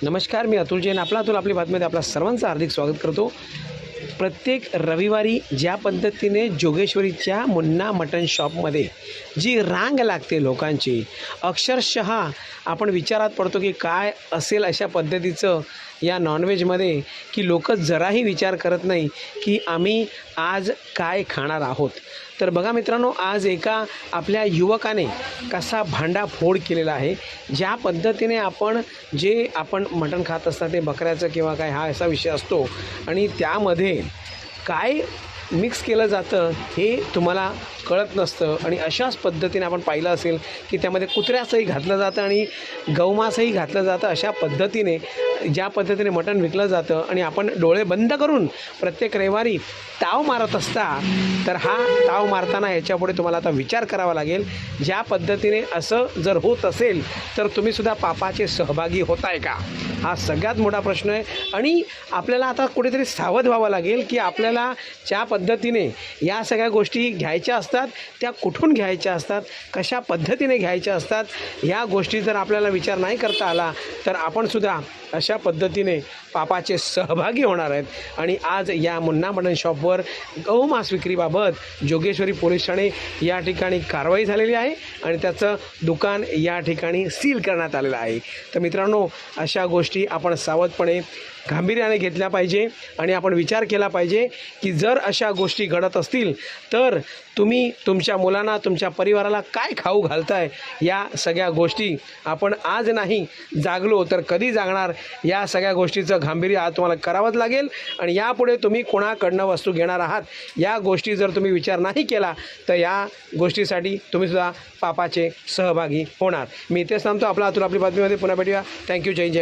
नमस्कार, मी अतुल जैन. अतुल आपली बातमीमध्ये आपल्या सर्वांचं हार्दिक स्वागत करतो. प्रत्येक रविवारी ज्या पद्धतीने जोगेश्वरीच्या मुन्ना मटण शॉपमध्ये जी रांग लागते लोकांची, अक्षरशः आपण विचारात पडतो की काय असेल अशा पद्धतीचं या नॉनव्हेजमध्ये, की लोक जराही विचार करत नाही की आम्ही आज काय खाणार आहोत. तर बघा मित्रांनो, आज एका आपल्या युवकाने कसा भांडाफोड केलेला आहे. ज्या पद्धतीने आपण मटण खात असतात ते बकऱ्याचं किंवा काय हा असा विषय असतो आणि त्यामध्ये काय मिक्स केलं जातं हे तुम्हाला कळत नसतं. आणि अशाच पद्धतीने आपण पाहिलं असेल की त्यामध्ये कुत्र्याचंही घातलं जातं आणि गौमांसही घातलं जातं. अशा पद्धतीने ज्या पद्धतीने मटण विकलं जातं आणि आपण डोळे बंद करून प्रत्येक रविवारी ताव मारत असता, तर हा ताव मारताना याच्यापुढे तुम्हाला आता विचार करावा लागेल. ज्या पद्धतीने असं जर होत असेल तर तुम्हीसुद्धा पापाचे सहभागी होताय का, हा सगळ्यात मोठा प्रश्न आहे. आणि आपल्याला आता कुठेतरी सावध व्हावं लागेल की आपल्याला ज्या पद्धतीने या सगळ्या गोष्टी घ्यायच्या असतात त्या कुठून घ्यायच्या असतात, कशा पद्धतीने घ्यायच्या असतात, या गोष्टी जर आपल्याला विचार नाही करता आला तर आपणसुद्धा अशा पद्धतीने पापाचे सहभागी होणार आहेत. आणि आज या मुन्ना मटण शॉपवर गौमांस विक्रीबाबत जोगेश्वरी पोलीस ठाणे या ठिकाणी कारवाई झालेली आहे आणि त्याचं दुकान या ठिकाणी सील करण्यात आलेलं आहे. तर मित्रांनो, अशा गोष्टी आपण सावधपणे गांभीर्याने घेतल्या पाहिजे आणि आपण विचार केला पाहिजे की जर अशा गोष्टी घडत असतील तर तुम्ही तुमच्या मुलांना, तुमच्या परिवाराला काय खाऊ घालताय, या सगळ्या गोष्टी आपण आज नाही जागलो तर कधी जागणार, या सगळ्या गोष्टीचं गांभीर्य आज तुम्हाला करावंच लागेल. आणि यापुढे तुम्ही कोणाकडनं वस्तू घेणार आहात या गोष्टी जर तुम्ही विचार नाही केला तर या गोष्टीसाठी तुम्हीसुद्धा पापाचे सहभागी होणार. मी इथेच थांबतो. अतुल आपली बातमीमध्ये पुन्हा भेटूया. थँक्यू. जय जय.